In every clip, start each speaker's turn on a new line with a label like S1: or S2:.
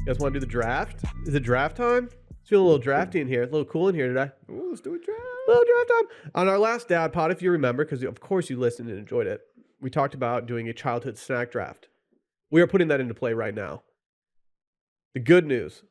S1: You guys want to do the draft? Is it draft time? It's feeling a little drafty in here. A little cool in here today.
S2: Ooh, let's do a draft.
S1: A little draft time. On our last Dad Pod, if you remember, because of course you listened and enjoyed it, we talked about doing a childhood snack draft. We are putting that into play right now. The good news,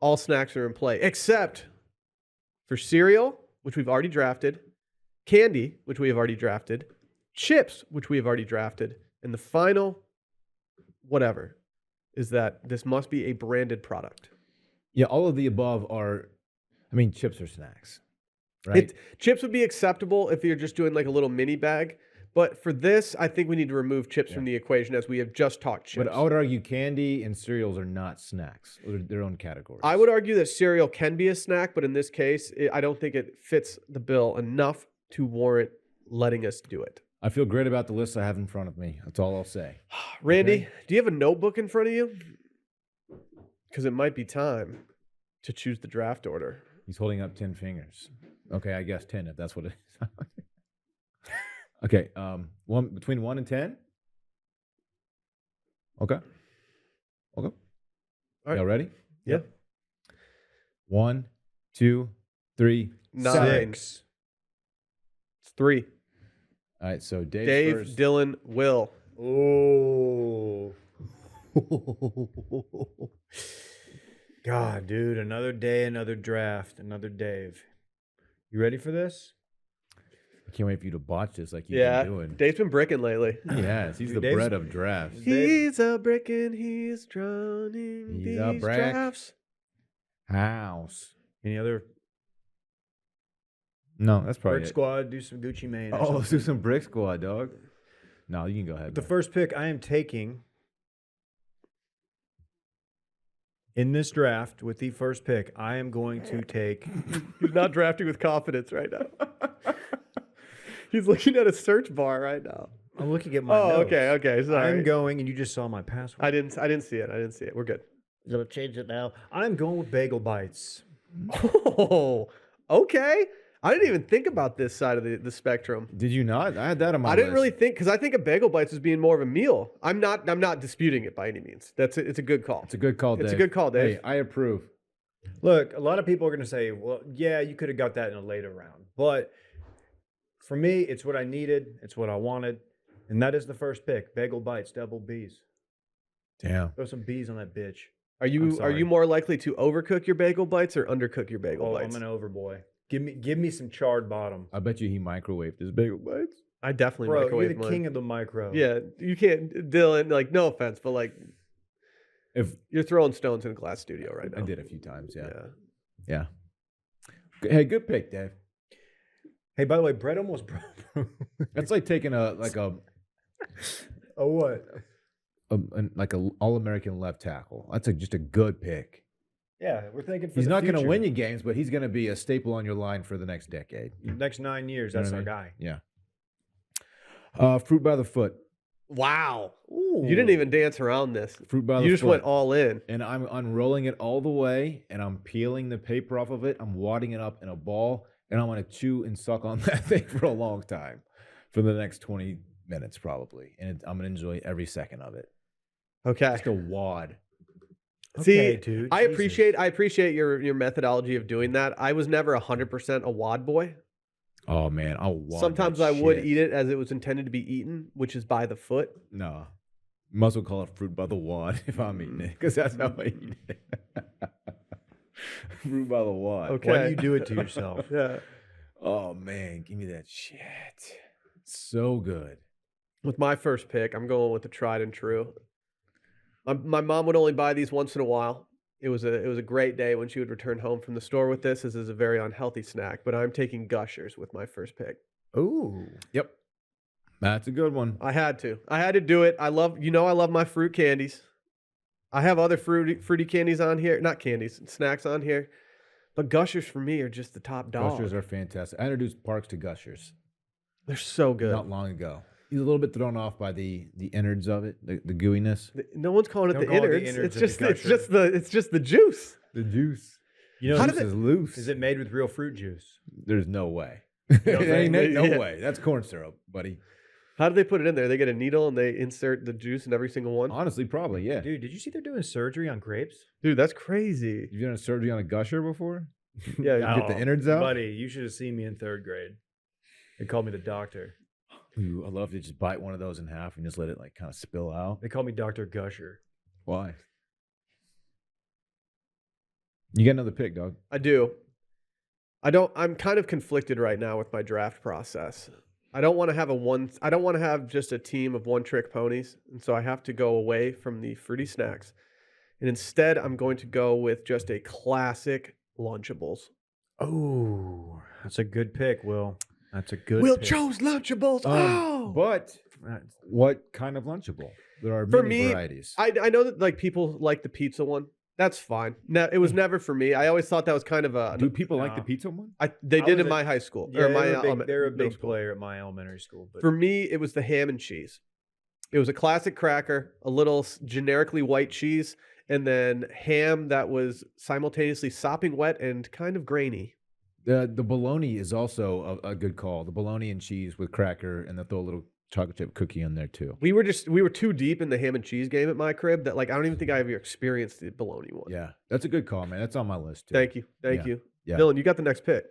S1: all snacks are in play, except for cereal, which we've already drafted, candy, which we have already drafted, chips, which we have already drafted, and the final, whatever, is that this must be a branded product.
S2: Yeah, all of the above are, I mean, chips are snacks, right?
S1: Chips would be acceptable if you're just doing like a little mini bag. But for this, I think we need to remove chips from the equation as we have just talked chips.
S2: But I would argue candy and cereals are not snacks. They're their own categories.
S1: I would argue that cereal can be a snack, but in this case, I don't think it fits the bill enough to warrant letting us do it.
S2: I feel great about the list I have in front of me. That's all I'll say.
S1: Randy, do you have a notebook in front of you? Because it might be time to choose the draft order.
S2: He's holding up 10 fingers. Okay, I guess 10 if that's what it is. Okay, between 1 and 10? Okay.
S1: All right.
S2: Y'all ready?
S1: Yeah.
S2: 1, 2, 3,
S1: 9.
S2: 6.
S1: It's 3.
S2: All right, so
S1: Dave,
S2: first.
S1: Dylan, Will.
S3: Oh. God, dude, another day, another draft, another Dave. You ready for this?
S2: I can't wait for you to botch this like you've been doing.
S1: Dave's been bricking lately.
S2: Yes, he's
S3: Dude,
S2: the
S3: Dave's-
S2: bread of drafts.
S1: He's a bricking, he's drowning
S2: He's
S1: these
S2: a brick.
S1: drafts.
S2: House.
S3: Any other
S2: No, that's probably
S3: Brick
S2: it.
S3: Squad? Do some Gucci Mane. or
S2: Oh, let's do
S3: something.
S2: some Brick Squad, dog. No, you can go ahead.
S3: The
S2: man.
S3: first pick I am taking in this draft with the first pick, I am going to take.
S1: He's not drafting with confidence right now. He's looking at a search bar right now.
S3: I'm looking at my notes.
S1: Okay. Sorry.
S3: I'm going, and you just saw my password.
S1: I didn't see it. We're good.
S3: I'm gonna change it now. I'm going with Bagel Bites.
S1: Oh, okay. I didn't even think about this side of the spectrum.
S2: Did you not? I had that on my
S1: I
S2: list.
S1: didn't really think because I think of Bagel Bites as being more of a meal. I'm not disputing it by any means. It's a good call.
S2: It's a good call, Dave.
S1: It's a good call, Dave.
S2: Hey, I approve.
S3: Look, a lot of people are going to say, well, yeah, you could have got that in a later round. But for me, it's what I needed. It's what I wanted. And that is the first pick. Bagel Bites, double B's.
S2: Damn.
S3: Throw some B's on that bitch.
S1: Are
S3: sorry.
S1: you more likely to overcook your Bagel Bites or undercook your Bagel
S3: Oh,
S1: Bites?
S3: I'm an overboy. Give me some charred bottom.
S2: I bet you he microwaved his Bagel Bites.
S1: I definitely
S3: Bro, you're
S1: microwave
S3: the
S1: mine.
S3: king of the micro.
S1: Yeah, you can't, Dylan. Like, no offense, but like,
S2: If
S1: you're throwing stones in a glass studio right now.
S2: I did a few times, yeah.
S1: Yeah.
S2: Hey, good pick, Dave.
S3: Hey, by the way, Brett almost broke.
S2: That's like taking a
S3: Oh, what?
S2: all American left tackle. That's just a good pick.
S3: Yeah, we're thinking for
S2: He's
S3: the
S2: not going to
S3: future.
S2: win you games, but he's going to be a staple on your line for the next decade.
S3: Next 9 years,
S2: You know
S3: that's
S2: what I
S3: our
S2: mean?
S3: guy.
S2: Yeah. Fruit by the foot.
S1: Wow. You didn't even dance around this.
S2: Fruit by the
S1: You just
S2: foot.
S1: went all in.
S2: And I'm unrolling it all the way, and I'm peeling the paper off of it. I'm wadding it up in a ball, and I'm going to chew and suck on that thing for a long time, for the next 20 minutes probably. And I'm going to enjoy every second of it.
S1: Okay.
S2: Just a wad.
S1: See,
S3: Okay, dude.
S1: I
S3: Jesus.
S1: appreciate your methodology of doing that. I was never 100% a wad boy.
S2: Oh man, I'll wad
S1: Sometimes
S2: that
S1: I would
S2: shit.
S1: eat it as it was intended to be eaten, which is by the foot.
S2: No, might as well call it fruit by the wad if I'm eating it, because that's how I eat it. Fruit by the wad.
S1: Okay.
S3: Why do you do it to yourself?
S1: Yeah.
S2: Oh man, give me that shit. So good.
S1: With my first pick, I'm going with the tried and true. My mom would only buy these once in a while. It was a great day when she would return home from the store with this. This is a very unhealthy snack, but I'm taking Gushers with my first pick.
S3: Ooh.
S2: Yep, that's a good one.
S1: I had to do it. I love my fruit candies. I have other fruity candies on here, not candies, snacks on here, but Gushers for me are just the top dog.
S2: Gushers are fantastic. I introduced Parks to Gushers
S1: They're so good.
S2: not long ago. He's a little bit thrown off by the innards of it, the gooiness.
S1: No one's calling it
S3: Don't
S1: the
S3: call it the
S1: innards.
S3: innards
S1: It's
S3: of the
S1: just
S3: Gusher.
S1: it's just the juice.
S2: The juice.
S3: You know,
S1: How
S2: Juice
S1: did
S2: is loose.
S3: is it made with real fruit juice?
S2: There's no way.
S1: don't
S2: Ain't
S1: think-
S2: no
S1: yeah.
S2: way. That's corn syrup, buddy.
S1: How do they put it in there? They get a needle and they insert the juice in every single one.
S2: Honestly, probably, yeah.
S3: Dude, did you see they're doing surgery on grapes?
S1: Dude, that's crazy.
S2: You've done a surgery on a gusher before?
S1: Yeah,
S2: You get the innards out?
S3: Buddy, you should have seen me in 3rd grade. They called me the doctor.
S2: Ooh, I love to just bite one of those in half and just let it like kind of spill out.
S3: They called me Dr. Gusher.
S2: Why? You got another pick, dog.
S1: I do. I'm kind of conflicted right now with my draft process. I don't want to have just a team of one-trick ponies, and so I have to go away from the fruity snacks. And instead, I'm going to go with just a classic Lunchables.
S3: Oh, that's a good pick, Will. That's a good
S1: Will
S3: pick.
S1: chose Lunchables. Oh!
S2: But what kind of Lunchable? There are
S1: For
S2: many
S1: me,
S2: varieties.
S1: I know that like people like the pizza one. That's fine. No, it was never for me. I always thought that was kind of a.
S2: Do people like the
S3: No.
S2: pizza one?
S1: They
S3: I
S1: did
S3: was
S1: in
S3: a-
S1: my high school
S3: Yeah,
S1: or my
S3: they're a
S1: middle
S3: big
S1: school.
S3: player at my elementary school. But
S1: For me, it was the ham and cheese. It was a classic cracker, a little generically white cheese, and then ham that was simultaneously sopping wet and kind of grainy.
S2: The bologna is also a good call. The bologna and cheese with cracker, and they'll throw a little chocolate chip cookie in there too.
S1: We were too deep in the ham and cheese game at my crib that like I don't even think I ever experienced the bologna one.
S2: Yeah, that's a good call, man. That's on my list too.
S1: Thank you.
S2: Yeah.
S1: You.
S2: Yeah.
S1: Dylan, you got the next pick.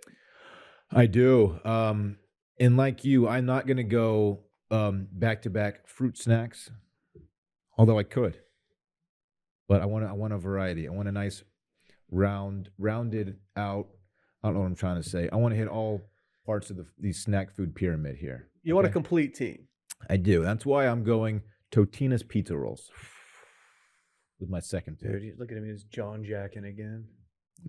S2: I do. And like you, I'm not gonna go back-to-back fruit snacks, although I could. But I want a variety. I want a nice rounded out. I don't know what I'm trying to say. I want to hit all parts of the snack food pyramid here.
S1: You want a
S2: Okay?
S1: complete team.
S2: I do. That's why I'm going Totina's pizza rolls with my second pick.
S3: dude, you look at him. He's John jacking again.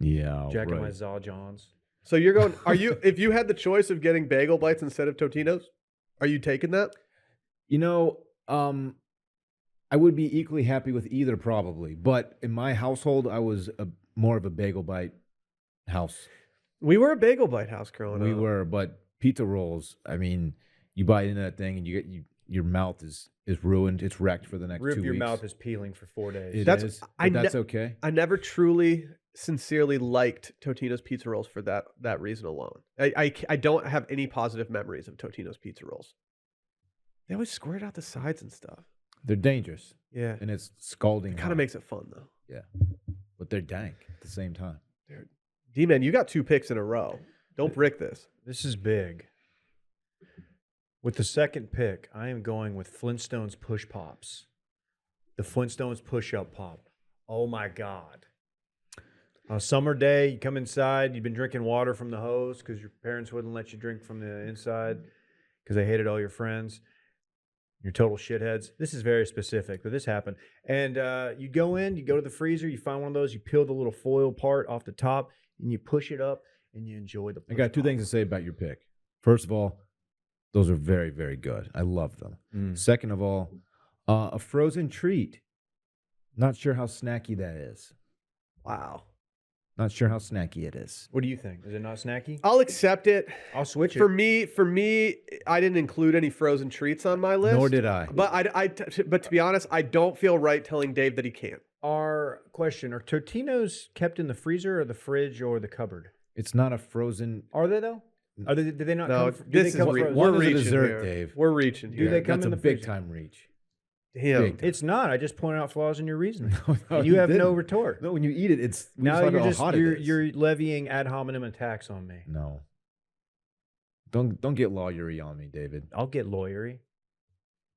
S2: Yeah,
S3: Jacking my
S2: right.
S3: Zaw Johns.
S1: So you're going. Are you? If you had the choice of getting bagel bites instead of Totino's, are you taking that?
S2: You know, I would be equally happy with either probably, but in my household, I was more of a bagel bite house.
S1: We were a bagel bite house growing
S2: We
S1: up.
S2: were, but pizza rolls. I mean, you bite into that thing and your mouth is ruined. It's wrecked for the next 2
S3: Roof
S2: weeks.
S3: your mouth is peeling for 4 days.
S2: It
S1: That's-
S2: is,
S1: I
S2: but that's okay.
S1: I never truly, sincerely liked Totino's pizza rolls for that reason alone. I don't have any positive memories of Totino's pizza rolls. They always squirt out the sides and stuff.
S2: They're dangerous
S1: Yeah,
S2: and it's scalding.
S1: it kind
S2: hot,
S1: of makes it fun though.
S2: but they're dank at the same time.
S1: D-Man, you got 2 picks in a row. Don't brick this.
S3: This is big. With the second pick, I am going with Flintstones Push Pops. The Flintstones Push Up Pop. Oh my God. On a summer day, you come inside, you've been drinking water from the hose because your parents wouldn't let you drink from the inside because they hated all your friends. You're total shitheads. This is very specific, but this happened. And you go in, you go to the freezer, you find one of those, you peel the little foil part off the top, and you push it up, and you enjoy the
S2: I got 2 things to say about your pick. First of all, those are very, very good. I love them.
S3: Mm.
S2: Second of all, a frozen treat. Not sure how snacky that is.
S1: Wow.
S2: Not sure how snacky it is.
S3: What do you think? Is it not snacky?
S1: I'll accept it.
S3: I'll switch it.
S1: For me, I didn't include any frozen treats on my list.
S2: Nor did I.
S1: But but to be honest, I don't feel right telling Dave that he can't.
S3: Our question: are Totino's kept in the freezer or the fridge or the cupboard?
S2: It's not a frozen.
S3: Are they though? Are they? Do they not?
S1: No,
S3: come, do
S1: this
S3: they
S1: is
S3: come
S1: re-
S3: frozen?
S1: we're
S2: One is a
S1: reaching
S2: dessert,
S1: here.
S2: Dave.
S1: We're reaching
S3: Do
S1: here.
S3: they come
S2: That's
S3: in
S2: a
S3: the
S2: big
S3: freezer?
S2: time reach.
S1: Damn.
S2: Big time.
S3: It's not. I just pointed out flaws in your reasoning.
S2: No,
S3: you have no
S2: didn't.
S3: retort.
S2: No, when you eat it, it's we
S3: Now
S2: talk
S3: you're
S2: about
S3: just
S2: how hot it is.
S3: you're levying ad hominem attacks on me.
S2: No. Don't get lawyery on me, David.
S3: I'll get lawyery.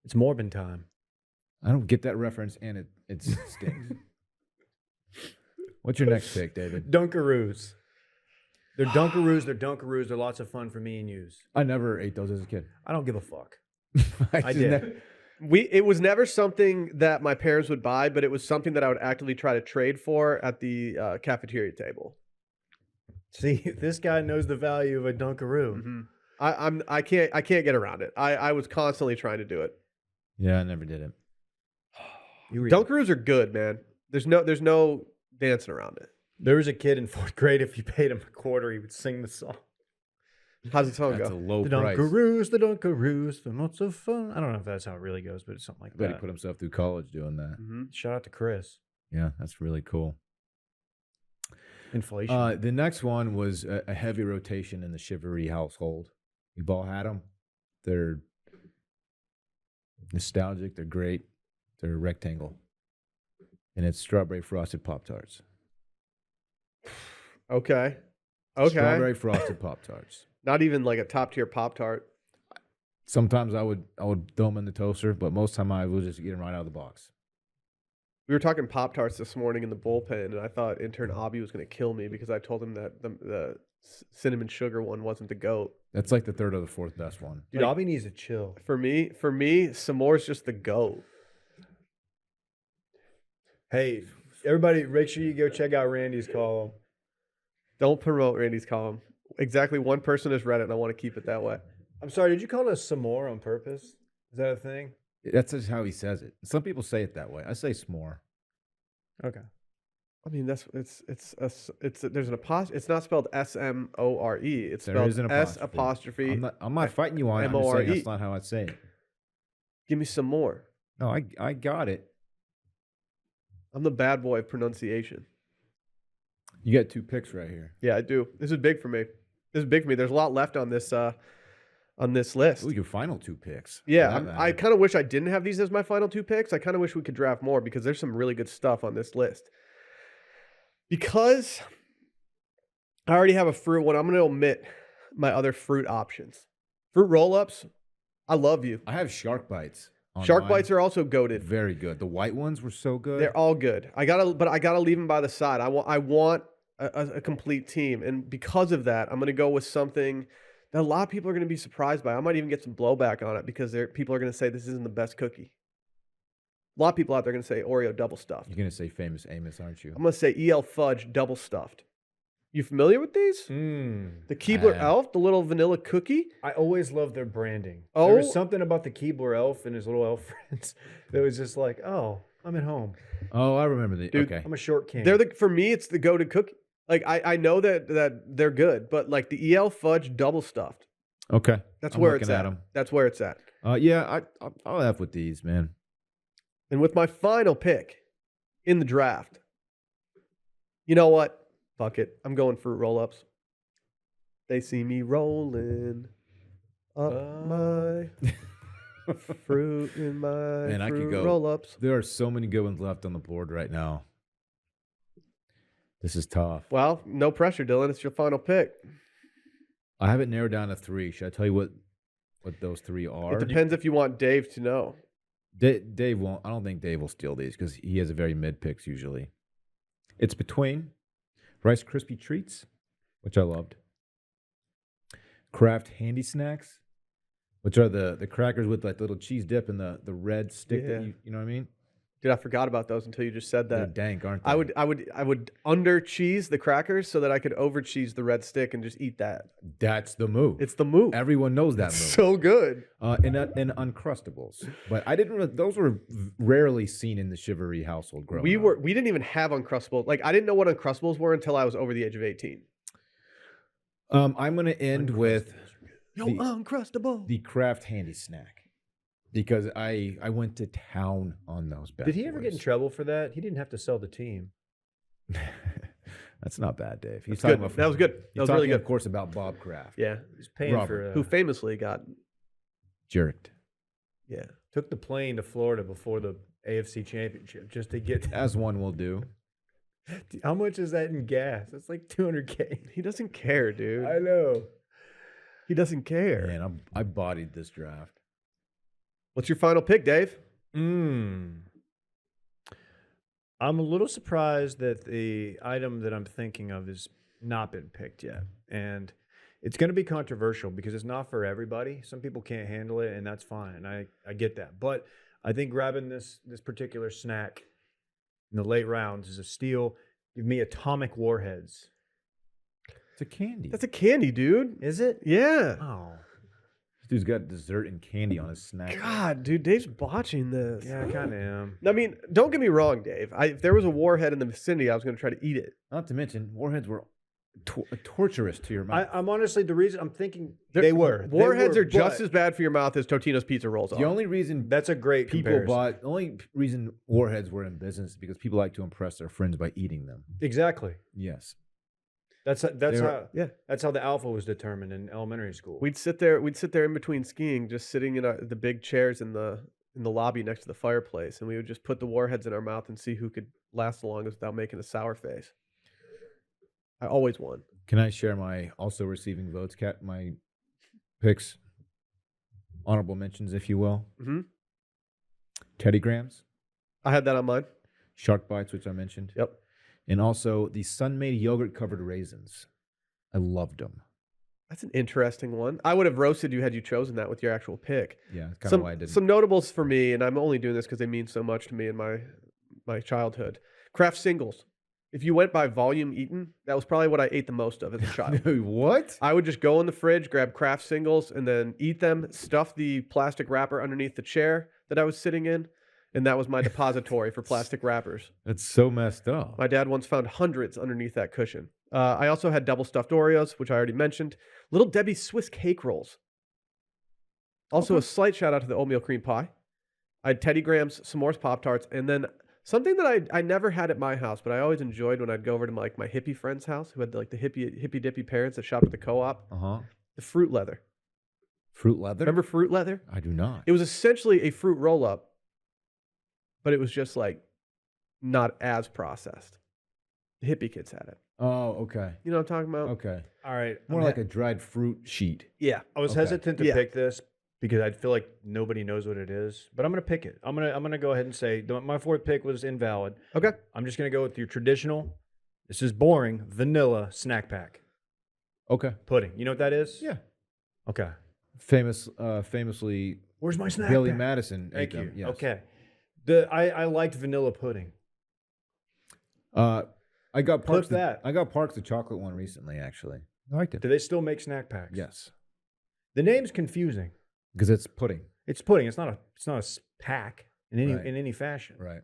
S3: It's Morbin time.
S2: I don't get that reference, and it stinks. What's your next pick, David?
S3: Dunkaroos. They're Dunkaroos. They're Dunkaroos. They're lots of fun for me and yous.
S2: I never ate those as a kid.
S3: I don't give a fuck.
S2: I
S3: I
S2: just
S3: did.
S1: It was never something that my parents would buy, but it was something that I would actively try to trade for at the cafeteria table.
S3: See, this guy knows the value of a Dunkaroo.
S1: Mm-hmm. I can't get around it. I was constantly trying to do it.
S2: Yeah, I never did it.
S1: Dunkaroos are good, man. There's no dancing around it.
S3: There was a kid in 4th grade. If you paid him a quarter, he would sing the song.
S1: How's the song
S2: That's
S1: go?
S2: a low
S3: The
S2: price.
S3: Dunkaroos, the Dunkaroos, they're lots of fun. I don't know if that's how it really goes, but it's something like
S2: I bet he
S3: that.
S2: put himself through college doing that.
S1: Mm-hmm.
S3: Shout out to Chris.
S2: Yeah, that's really cool.
S3: Inflation.
S2: The next one was a heavy rotation in the Chivalry household. We've all had them. They're Nostalgic. They're great. They're a rectangle. And it's strawberry frosted Pop-Tarts.
S1: Okay. Okay.
S2: Strawberry frosted Pop-Tarts.
S1: Not even like a top tier Pop Tart.
S2: Sometimes I would throw them in the toaster, but most time I would just get them right out of the box.
S1: We were talking Pop Tarts this morning in the bullpen, and I thought intern Abby was going to kill me because I told him that the cinnamon sugar one wasn't the GOAT.
S2: That's like the third or the fourth best one.
S3: Dude, Abby needs to chill.
S1: For me, s'more's just the GOAT.
S3: Hey, everybody, make sure you go check out Randy's column.
S1: Don't promote Randy's column. Exactly one person has read it, and I want to keep it that way.
S3: I'm sorry, did you call it some more on purpose? Is that a thing?
S2: That's just how he says it. Some people say it that way. I say s'more.
S3: Okay.
S1: I mean, there's an apostrophe. It's not spelled SMORE. It's
S2: There
S1: spelled
S2: is an
S1: S
S2: apostrophe.
S1: apostrophe.
S2: I'm not fighting you on it. I'm just saying that's not how I say it.
S1: Give me some more.
S2: No, I got it.
S1: I'm the bad boy of pronunciation.
S2: You got 2 picks right here.
S1: Yeah, I do. This is big for me. There's a lot left on this list.
S2: Ooh, your final 2 picks.
S1: Yeah, I kind of wish I didn't have these as my final 2 picks. I kind of wish we could draft more because there's some really good stuff on this list. Because I already have a fruit one, I'm going to omit my other fruit options. Fruit roll-ups, I love you.
S2: I have shark bites.
S1: Shark bites are also goated.
S2: Very good. The white ones were so good.
S1: They're all good. I gotta leave them by the side. I want a complete team, and because of that, I'm gonna go with something that a lot of people are gonna be surprised by. I might even get some blowback on it because people are gonna say this isn't the best cookie. A lot of people out there are gonna say Oreo double stuffed.
S2: You're gonna say Famous Amos, aren't you?
S1: I'm gonna say EL Fudge double stuffed. You familiar with these? The Keebler Elf, the little vanilla cookie.
S3: I always loved their branding.
S1: Oh.
S3: There was something about the Keebler Elf and his little elf friends that was just like, oh, I'm at home.
S2: Oh, I remember the.
S1: Dude,
S2: okay.
S3: I'm a short king.
S1: For me, it's the go-to cookie. Like I know that they're good, but like the EL Fudge double stuffed.
S2: Okay.
S1: That's
S2: I'm
S1: where
S2: looking
S1: it's at.
S2: 'em.
S1: That's where it's at.
S2: Yeah, I'll have with these, man.
S1: And with my final pick in the draft, you know what? Fuck it. I'm going fruit roll-ups. They see me rolling up my fruit in my
S2: Man, I could
S1: fruit
S2: go.
S1: roll-ups.
S2: There are so many good ones left on the board right now. This is tough.
S1: Well, no pressure, Dylan. It's your final pick.
S2: I have it narrowed down to 3. Should I tell you what those 3 are?
S1: It depends if you want Dave to know.
S2: Dave won't. I don't think Dave will steal these because he has a very mid picks usually. It's between Rice Krispie Treats, which I loved, Kraft Handy Snacks, which are the crackers with like little cheese dip and the red stick that you know what I mean?
S1: Dude, I forgot about those until you just said
S2: They're
S1: that.
S2: dank, aren't they?
S1: I would under cheese the crackers so that I could over cheese the red stick and just eat that.
S2: That's the move.
S1: It's the move.
S2: Everyone knows that move.
S1: So good.
S2: And Uncrustables, but I didn't. Those were rarely seen in the Chivalry household growing up.
S1: We didn't even have Uncrustables. Like I didn't know what Uncrustables were until I was over the age of 18.
S2: I'm gonna end with
S1: Uncrustable.
S2: the Kraft Handy Snack. Because I went to town on those bad
S3: Did he ever get in
S2: boys.
S3: trouble for that? He didn't have to sell the team.
S2: That's not bad, Dave. He's
S1: That's
S2: talking
S1: good.
S2: about
S1: That was good. That
S2: He's
S1: was really
S2: talking,
S1: good.
S2: of course, about Bob Kraft.
S1: Yeah.
S3: He's paying
S2: Robert,
S3: for
S1: Who famously got
S2: Jerked.
S1: yeah.
S3: took the plane to Florida before the AFC Championship just to get.
S2: As one will do.
S3: How much is that in gas? That's like $200K.
S1: He doesn't care, dude.
S3: I know.
S1: He doesn't care.
S2: Man, I bodied this draft.
S1: What's your final pick, Dave?
S3: I'm a little surprised that the item that I'm thinking of has not been picked yet. And it's going to be controversial because it's not for everybody. Some people can't handle it, and that's fine. And I get that. But I think grabbing this particular snack in the late rounds is a steal. Give me Atomic Warheads.
S2: It's a candy.
S1: That's a candy, dude.
S3: Is it?
S1: Yeah.
S3: Oh.
S2: This dude's got dessert and candy on his snack.
S1: God, dude, Dave's botching this.
S3: Yeah, I kind of am.
S1: I mean, don't get me wrong, Dave. If there was a warhead in the vicinity, I was going to try to eat it.
S2: Not to mention, warheads were torturous to your mouth.
S3: I'm honestly, the reason I'm thinking they were.
S1: Warheads
S3: They were,
S1: are just
S3: but
S1: as bad for your mouth as Totino's pizza rolls
S2: the
S1: are.
S2: only reason
S3: That's a great
S2: people
S3: comparison.
S2: the only reason warheads were in business is because people like to impress their friends by eating them.
S3: Exactly.
S2: Yes.
S3: That's
S2: They're-
S3: how the alpha was determined in elementary school.
S1: We'd sit there in between skiing, just sitting in the big chairs in the in the lobby next to the fireplace, and we would just put the warheads in our mouth and see who could last the longest without making a sour face. I always won.
S2: Can I share my also receiving votes, my picks, honorable mentions, if you will?
S1: Mm-hmm.
S2: Teddy Grahams,
S1: I had that on mine.
S2: Shark Bites, which I mentioned.
S1: Yep.
S2: And also the Sun-Made yogurt-covered raisins. I loved them.
S1: That's an interesting one. I would have roasted you had you chosen that with your actual pick.
S2: Yeah, that's kind of why I didn't.
S1: Some notables for me, and I'm only doing this because they mean so much to me in my childhood. Kraft singles. If you went by volume eaten, that was probably what I ate the most of as a child.
S2: What?
S1: I would just go in the fridge, grab Kraft singles, and then eat them, stuff the plastic wrapper underneath the chair that I was sitting in, and that was my depository for plastic wrappers.
S2: That's so messed up.
S1: My dad once found hundreds underneath that cushion. I also had double stuffed Oreos, which I already mentioned. Little Debbie's Swiss cake rolls. Also, a slight shout out to the oatmeal cream pie. I had Teddy Grahams, s'mores Pop-Tarts, and then something that I never had at my house, but I always enjoyed when I'd go over to my hippie friend's house who had like the hippie dippy parents that shopped at the co-op. The fruit leather.
S2: Fruit leather?
S1: Remember fruit leather?
S2: I do not.
S1: It was essentially a fruit roll-up, but it was just like not as processed. The hippie kids had it.
S2: Oh, okay.
S1: You know what I'm talking about?
S2: Okay.
S3: All right.
S2: More like a dried fruit sheet.
S1: Yeah.
S3: I was
S2: Okay.
S3: hesitant to
S1: Yeah.
S3: pick this because I feel like nobody knows what it is, but I'm going to pick it. I'm going to go ahead and say my fourth pick was invalid.
S1: Okay.
S3: I'm just going to go with your traditional. This is boring vanilla snack pack
S2: Okay.
S3: pudding. You know what that is?
S2: Yeah.
S3: Okay.
S2: Famously,
S3: Where's my snack
S2: Billy
S3: pack?
S2: Madison.
S3: Thank
S2: ate
S3: you.
S2: them, yes.
S3: Okay. I liked vanilla pudding.
S2: I got
S3: Clip
S2: Parks.
S3: that.
S2: I got Parks the chocolate one recently. Actually, I liked it.
S3: Do they still make snack packs?
S2: Yes,
S3: The name's confusing.
S2: because it's pudding.
S3: It's pudding. It's not a pack in any
S2: Right.
S3: in any fashion.
S2: Right.